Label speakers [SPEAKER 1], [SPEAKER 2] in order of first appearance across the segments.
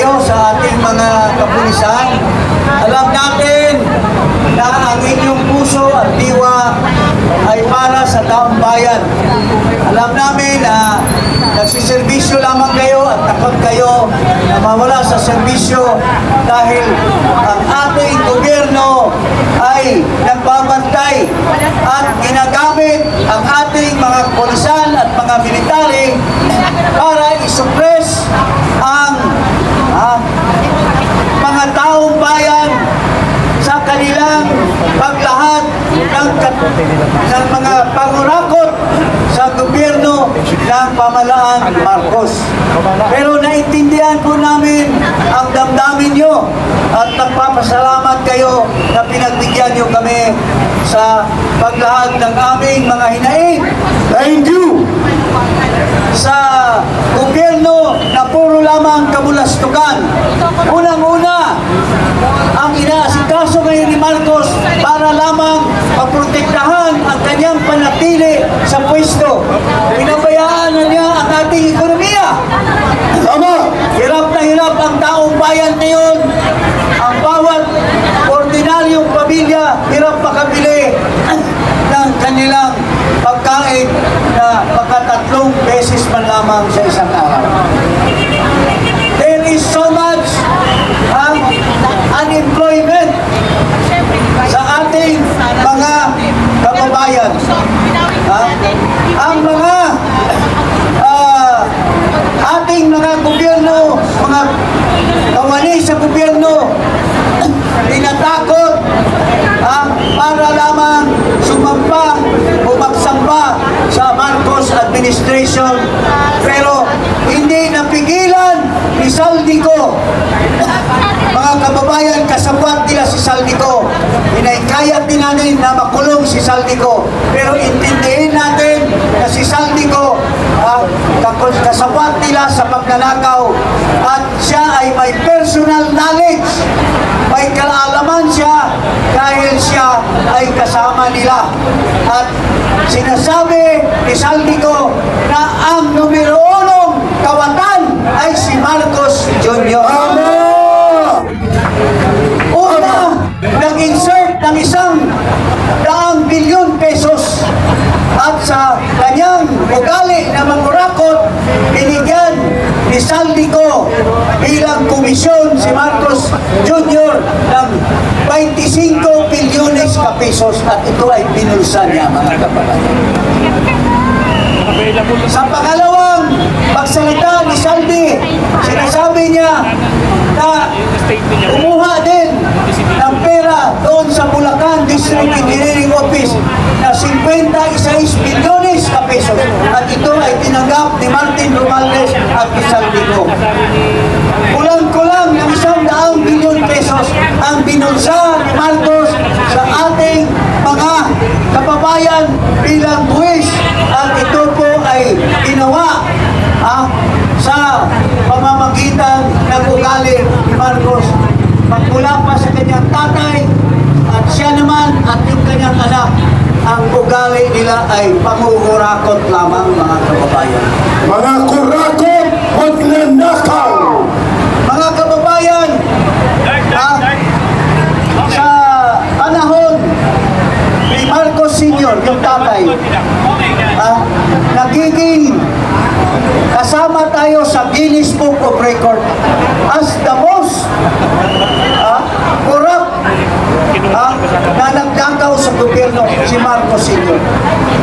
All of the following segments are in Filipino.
[SPEAKER 1] kayo sa ating mga kapulisan. Alam natin na ang inyong puso at diwa ay para sa taong bayan. Alam namin na nagsiservisyo lamang kayo at takot kayo na mawala sa serbisyo dahil ang ating gobyerno ay nagbabantay at ginagamit ang ating mga pulisan at mga military para isuppress ang mga taong bayan sa kanilang paglahad ng mga pangurakot sa gobyerno ng pamahalaan Marcos. Pero naintindihan po namin ang damdamin nyo at nagpapasalamat kayo na pinagbigyan nyo kami sa paglahad ng aming mga hinaing. Thank you! Sa gobyerno na puro lamang kabulastugan. Unang-una, ang inaasikaso ngayon ni Marcos para lamang maprotektahan ang kanyang panatili sa pwesto. Pinabayaan na niya ang ating ekonomiya. Tama! Hirap na hirap ang taong bayan ngayon. Ang bawat ordinaryong pamilya hirap makabili ng kanilang pagkain na pagkatatlong beses man lamang sa isang araw. There is so much unemployment sa ating mga kababayan. Ang mga ating mga gobyerno, mga kawani sa gobyerno, tinatakot para lamang sumampa o magsamba sa Marcos administration, pero hindi napigilan ni Saldico. Mga kababayan, kasabwat nila si Saldico. Inaikayat din natin na makulong si Saldico, pero intindihin natin na si Saldico kasabwat nila sa pagnanakaw at siya ay may personal knowledge, may kaalaman siya dahil siya ay kasama nila. At sinasabi ni Saldico na ang numero 1 kawatan ay si Marcos Jr. Una, nag-insert ng 100 bilyon pesos at sa kanyang ugali na mangurakot, binigyan ni Saldico bilang komisyon si Marcos Jr. ng 25 bilyones ka pesos at ito ay binulsa niya, mga kapatid. Sa pangalawang pagsalita ni Saldi, sinasabi niya na kumuha din ng pera doon sa Bulacan District Engineering Office na 56 bilyones ka pesos at ito ay tinanggap ni Martin Romualdez at ni Saldico. Kulang-kulang ng 100 bilyon pesos ang binulsa ni Marcos sa ating mga kababayan bilang buwis at ito po ay ginawa sa pamamagitan ng ugali ni Marcos. Magmula pa sa kanyang tatay at siya naman at yung kanyang anak, ang ugali nila ay pangukurakot lamang, mga kababayan.
[SPEAKER 2] Mga kurakot at nanakaw!
[SPEAKER 1] Mga kababayan, sa panahon ni Marcos Sr., yung tatay, nagiging kasama tayo sa Guinness Book of Record as the most corrupt na nagdakaw sa gobyerno, si Marcos Sr.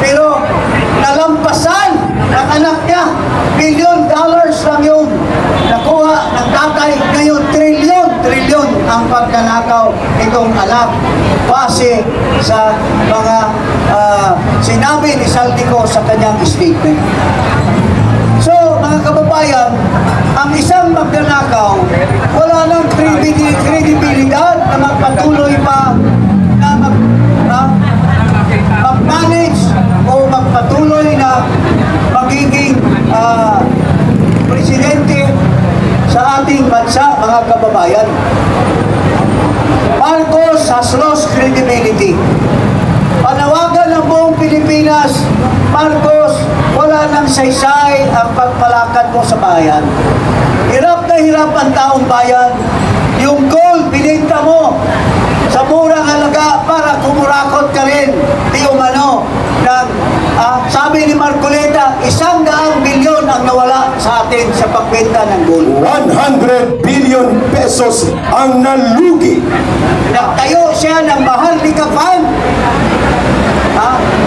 [SPEAKER 1] Pero nalampasan ng anak niya, $1 billion lang yung nakuha ng tatay. Ngayon, trilyon ang pagnanakaw itong anak base sa mga sinabi ni Saldico sa kanyang statement. So, mga kababayan, ang isang magnanakaw, wala nang kredibilidad na magpatuloy pa na mag-manage o magpatuloy na magiging presidente sa ating bansa, mga kababayan. Marcos has lost credibility. Panawagan ng buong Pilipinas, Marcos, wala nang saysay ang pagpalakad mo sa bayan. Hirap na hirap ang taong bayan. Yung gold, binenta mo sa murang halaga para kumurakot ka rin. Di umano, sabi ni Marcoleta, 100 bilyon ang nawala sa atin sa pagbenta ng gold.
[SPEAKER 2] 100 billion pesos ang nalugi.
[SPEAKER 1] Nagtayo siya ng Maharlika Fund.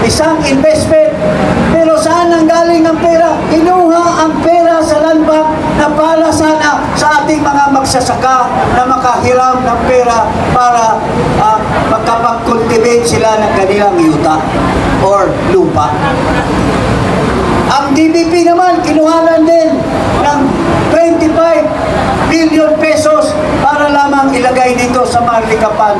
[SPEAKER 1] Isang investment. Pero saan ang galing ang pera? Kinuha ang pera sa land bank na para sana sa ating mga magsasaka na makahiram ng pera para makapag-cultivate sila ng kanilang yuta or lupa. Ang DBP naman, kinuhanan din ng 25 billion pesos para lamang ilagay dito sa Maharlika Fund.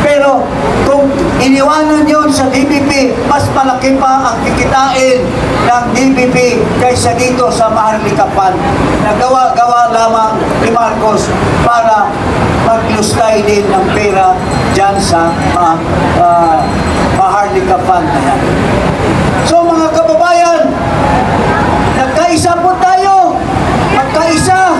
[SPEAKER 1] Pero kung iniwanan yon sa DBP, mas malaki pa ang kikitain ng DBP kaysa dito sa Maharlika Fund. Nagawa-gawa lamang ni Marcos para maglustay din ng pera dyan sa Maharlika Fund na yan. So mga kababayan, nagkaisa po tayo, magkaisa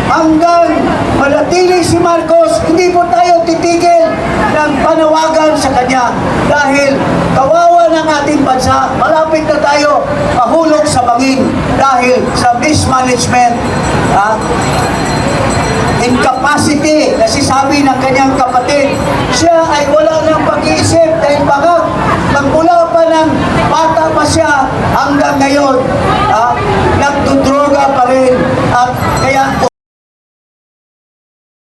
[SPEAKER 1] hanggang manatili si Marcos. Hindi po tayo titigil ng panawagan sa kanya dahil kawawa ng ating bansa. Malapit na tayo mahulog sa bangin dahil sa mismanagement, incapacity na sinasabi ng kanyang kapatid. Siya ay wala ng pag-iisip dahil baka magmula pa ng bata pa siya hanggang ngayon, nagdudroga pa rin at kaya